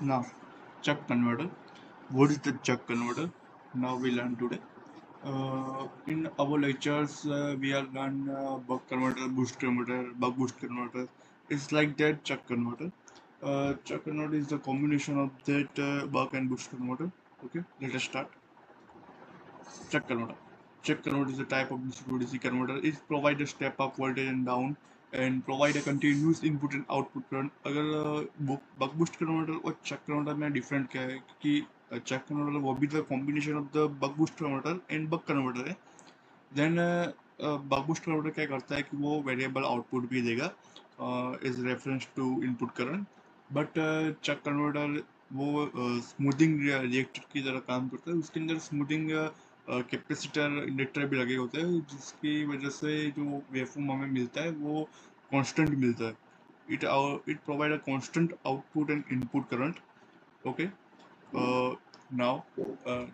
Now, chuck converter. What is the chuck converter? Now we learn today. In our lectures, we are learn buck converter, boost converter, buck boost converter. It's like that chuck converter. Chuck converter is the combination of that buck and boost converter. Okay, let us start. Chuck converter. Chuck converter is a type of DC to DC converter. It provides a step up voltage and down and provide a continuous input and output current. अगर buck boost converter और chuck converter में different क्या है कि chuck converter वो भी the combination of the buck boost converter and buck converter है. Then buck boost converter क्या करता है कि वो variable output भी देगा is reference to input current. But chuck converter वो स्मूथिंग रिएक्टर की तरह काम करता है. उसके अंदर स्मूथिंग कैपेसिटर इंडक्टर भी लगे होते हैं जिसकी वजह से जो वेवफॉर्म हमें मिलता है वो कांस्टेंट मिलता है. It provide a constant output and input current. Okay. Now,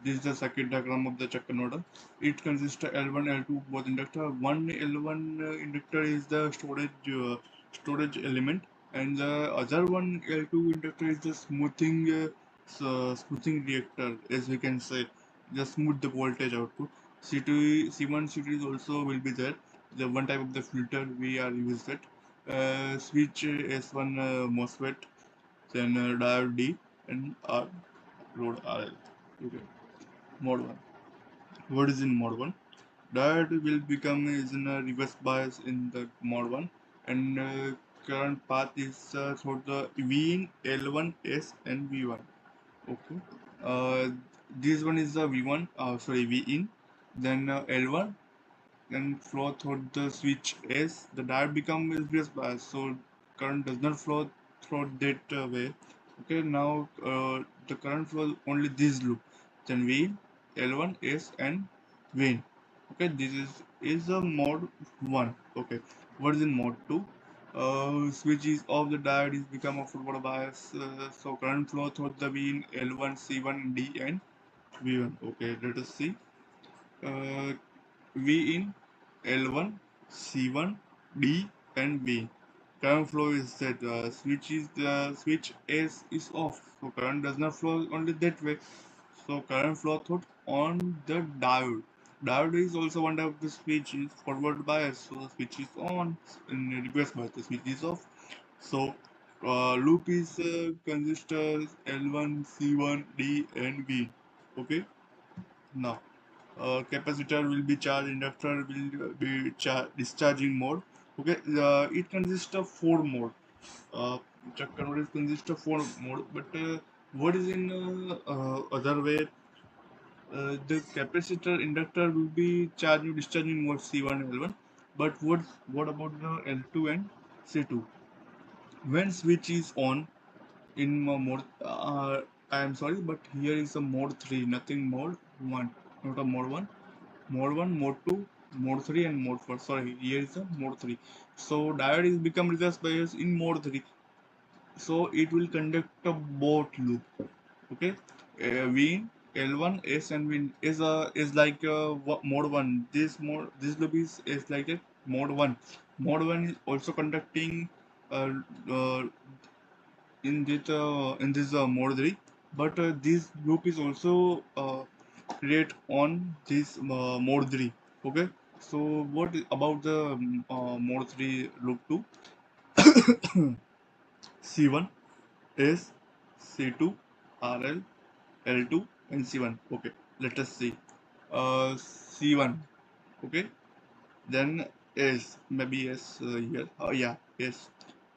this is the circuit diagram of the chuck converter. It consists of L1, L2 both inductor. One L1 inductor is the storage element, and the other one L2 inductor is the smoothing reactor, as we can say, just smooth the voltage output. C2, C1, C2 is also will be there. The one type of the filter we are use that. Switch S1 MOSFET, then diode D, and R load RL. Okay. Mode 1. What is in mode 1? Diode will become is in a reverse bias in the mode 1, and current path is through the V in L1, S and V1. Okay. This one is the V1, V in, then L1, then flow through the switch S. The diode become is reverse bias, so current does not flow through that way. Okay, now the current flows only this loop, then V, L1, S and V. Okay, this is a mode 1. Okay, what is in mode 2? Switch is off, the diode is become a forward bias, so current flow through the V in L1, C1, D and V1. Okay, let us see. Uh, V in L1, C1, D and V. Current flow is that switch S is off, so current does not flow only that way. So current flow through on the diode. Diode is also one of the switch is forward bias, so the switch is on. In reverse bias, the switch is off. So loop is consistors L1, C1, D and V. Okay. Now capacitor will be charged, inductor will be discharging mode. Okay, it consists of four mode. uh, Chuck converter consists of four mode, but what is in other way, the capacitor inductor will be charging discharging mode C1 and L1. But what about the L2 and C2? When switch is on in mode, I am sorry, but here is a mode 3, nothing mode 1, not a mode 1. Mode 1, mode 2, mode 3 and mode 4. Sorry, here is a mode 3. So diode is become reverse bias in mode 3. So it will conduct a both loop. Okay. V L1 S and V is like mode 1. This loop is like a mode 1. Mode 1 is also conducting uh, uh, in this mode 3, but this loop is also create on this mode 3. Okay, so what about the mode 3 loop 2? C1 is C2 RL L2 and C1. Okay, let us see. C1. Okay, then S, maybe S here. Yeah, S.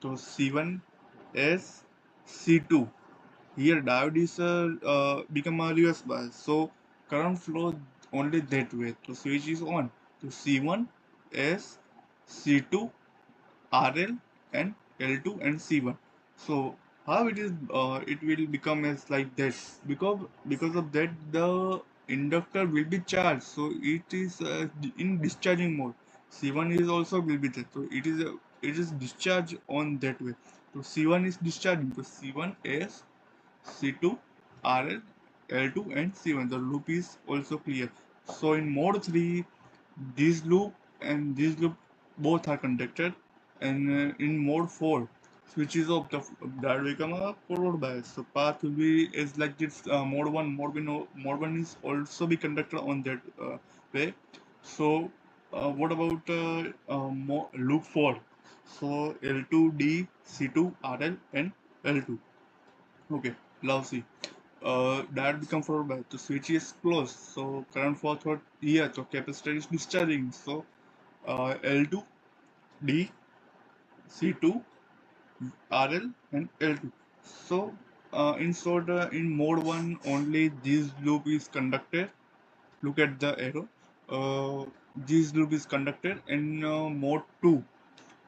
So C1 S C2. Here diode is become a reverse bias, so current flow only that way. So switch is on to C1 S C2 RL and L2 and C1. So how it is it will become as like that, because of that the inductor will be charged, so it is in discharging mode. C1 is also will be there, so it is discharged on that way. So C1 is discharging, so C1 S C2 RL L2 and C1. The loop is also clear. So in mode 3, this loop and this loop both are conducted, and in mode 4 switches off, that become a forward bias. So path will be is like this, mode one is also be conducted on that way. So what about loop 4? So L2 D C2 RL and L2. Okay, love C. That become forward bias. The switch is closed. So current forward here. So capacitor is discharging. So L2 D C2 RL and L2. So, in short, in mode 1 only this loop is conducted. Look at the arrow. This loop is conducted. In mode 2,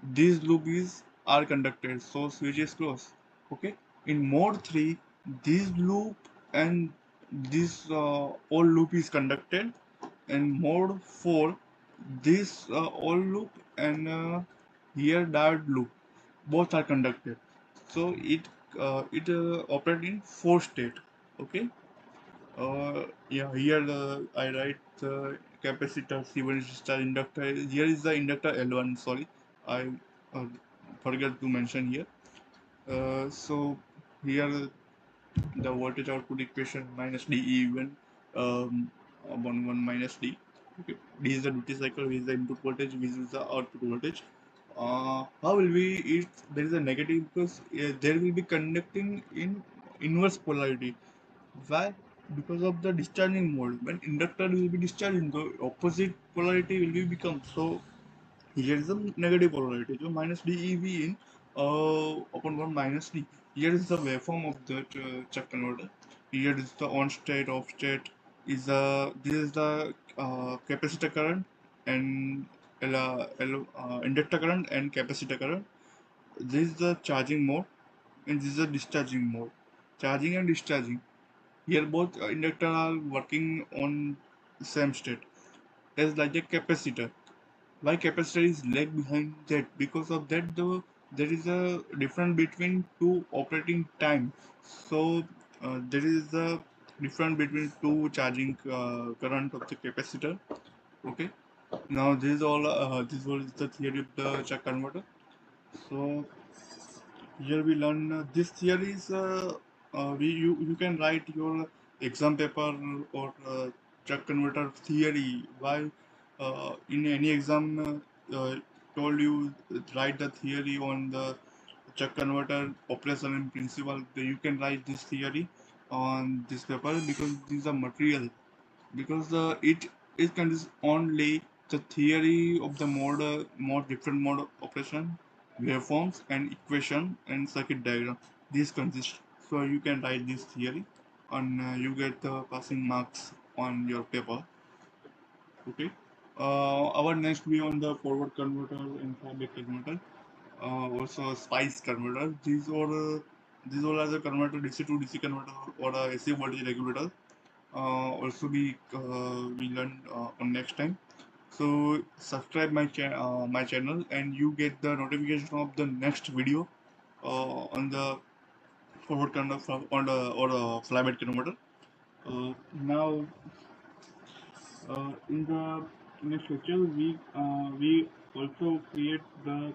this loop is are conducted. So switch is closed. Okay. In mode 3, this loop and this all loop is conducted. In mode 4, this all loop and here diode loop both are conducted. So it operate in 4 state. Okay. Yeah, here I write capacitor C1 resistor inductor. Here is the inductor L1. Sorry, I uh, forgot to mention here. So here the voltage output equation minus D even upon 1 minus D. Okay. D is the duty cycle, V is the input voltage, V is the output voltage. How will we, if there is a negative, because there will be conducting in inverse polarity. Why? Because of the discharging mode. When inductor will be discharging, the opposite polarity will be become. So here is the negative polarity. So minus DEV in upon 1 minus D. Here is the waveform of that check converter. Here is the on state, off state. This is the capacitor current and inductor current and capacitor current. This is the charging mode and this is the discharging mode. Charging and discharging. Here both inductor are working on same state. As like a capacitor. Why capacitor is lag behind that? Because of that, there is a difference between two operating time. So there is a difference between two charging current of the capacitor. Okay. Now this all is the theory of the Chuck converter. So here we learn this theory is you can write your exam paper or Chuck converter theory. Why in any exam told you write the theory on the Chuck converter operation and principle. You can write this theory on this paper because these are material, because it consists only the theory of the more different mode of operation, waveforms and equation and circuit diagram. These consist. So you can write this theory and you get the passing marks on your paper. Okay. Our next be on the forward converter and feedback converter. Also spice converter. These all are the converter, DC to DC converter or a AC voltage regulator. Also we learn on next time. So subscribe my channel and you get the notification of the next video on the forward converter on the or flyback converter. Now in the next lecture we also create the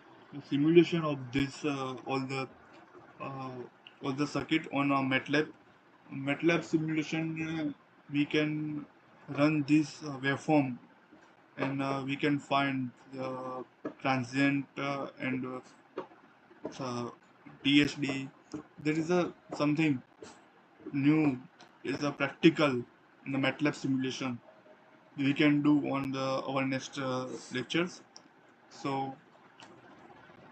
simulation of this uh, all the circuit on MATLAB. MATLAB simulation, we can run this waveform and we can find the transient and TSD. There is a something new, is a practical in the MATLAB simulation we can do on the our next lectures. So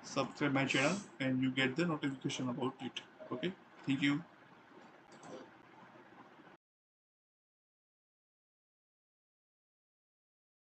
subscribe my channel and you get the notification about it. Okay, thank you.